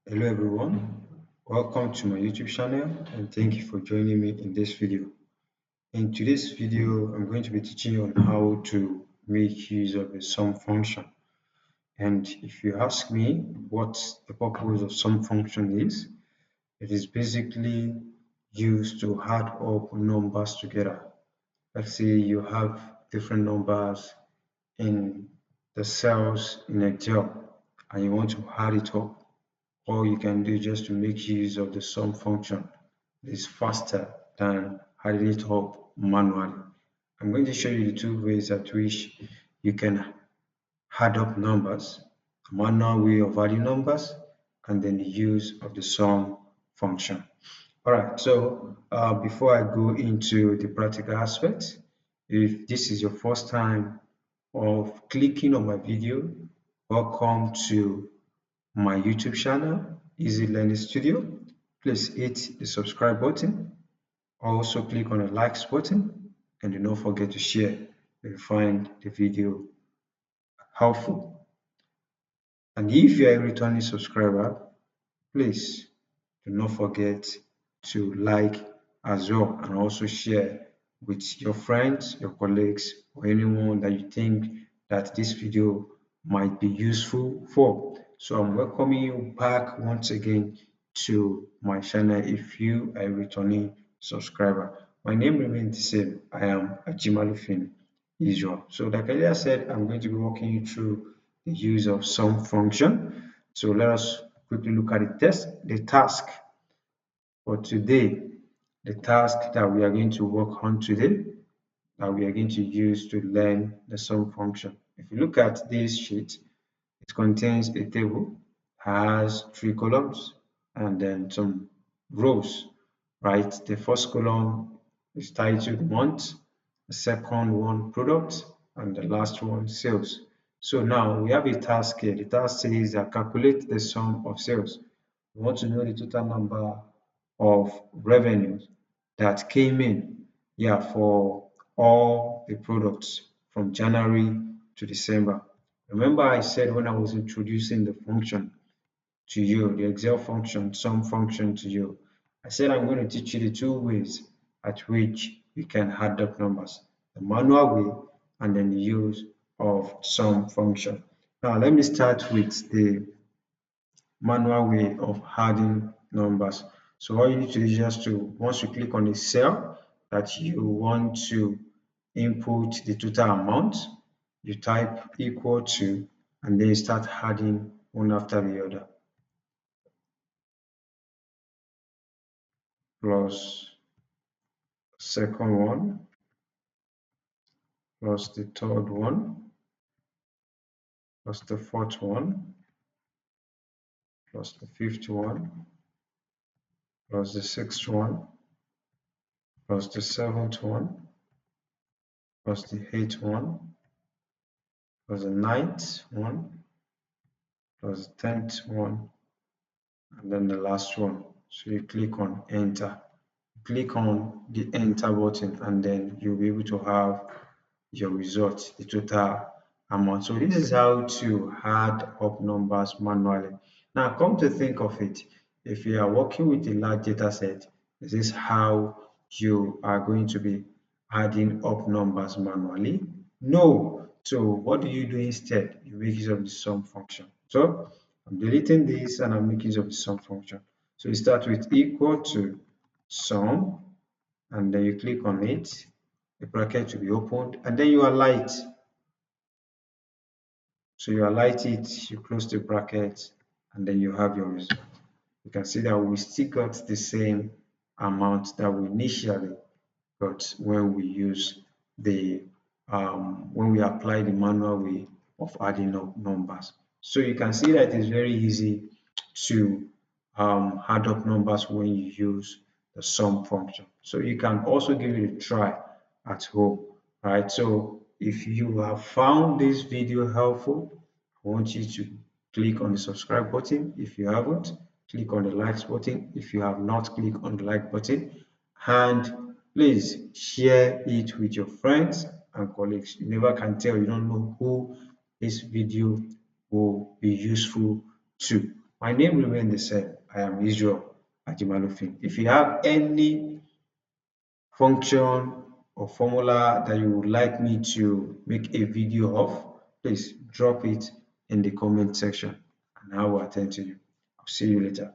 Hello everyone, welcome to my YouTube channel and thank you for joining me in this video. In today's video, I'm going to be teaching you on how to make use of the sum function. And if you ask me what the purpose of sum function is, it is basically used to add up numbers together. Let's say you have different numbers in the cells in Excel and you want to add it up. All you can do just to make use of the sum function is faster than adding it up manually. I'm going to show you the two ways at which you can add up numbers, a manual way of adding numbers, and then the use of the sum function. All right, so before I go into the practical aspects, if this is your first time of clicking on my video, welcome to my YouTube channel, Easy Learning Studio. Please hit the subscribe button. Also click on the likes button and do not forget to share if you find the video helpful. And if you are a returning subscriber, please do not forget to like as well and also share with your friends, your colleagues, or anyone that you think that this video might be useful for. So I'm welcoming you back once again to my channel if you are a returning subscriber. My name remains the same. I am Ajimalufin Israel. So like I earlier said, I'm going to be walking you through the use of sum function. So let us quickly look at the task for today. The task that we are going to work on today, that we are going to use to learn the sum function. If you look at this sheet, it contains a table, has three columns and then some rows, right? The first column is titled month, the second one product, and the last one sales. So now we have a task here. The task says that calculate the sum of sales. We want to know the total number of revenues that came in, yeah, for all the products from January to December. Remember I said when I was introducing the function to you, the Excel function, sum function to you, I said I'm going to teach you the two ways at which you can add up numbers, the manual way and then the use of sum function. Now let me start with the manual way of adding numbers. So all you need to do is just to, once you click on the cell that you want to input the total amount, you type equal to, and then you start adding one after the other. Plus second one, plus the third one, plus the fourth one, plus the fifth one, plus the sixth one, plus the seventh one, plus the eighth one, plus the ninth one, plus the 10th one, and then the last one. So you click on enter. Click on the enter button and then you'll be able to have your result, the total amount. So this is how to add up numbers manually. Now come to think of it, if you are working with a large data set, this is how you are going to be adding up numbers manually? No. So what do you do instead? You make use of the sum function. So I'm deleting this and I'm making use of the sum function. So you start with equal to sum and then you click on it, the bracket will be opened and then you highlight. So you highlight it, you close the bracket and then you have your result. You can see that we still got the same amount that we initially got when we use the when we apply the manual way of adding up numbers. So you can see that it's very easy to add up numbers when you use the sum function. So you can also give it a try at home, right? So if you have found this video helpful, I want you to click on the subscribe button if you haven't, click on the likes button if you have not clicked on the like button, and please share it with your friends and colleagues. You never can tell, you don't know who this video will be useful to. My name remains the same. I am Israel Ajimalufin. If you have any function or formula that you would like me to make a video of, please drop it in the comment section and I will attend to you. I'll see you later.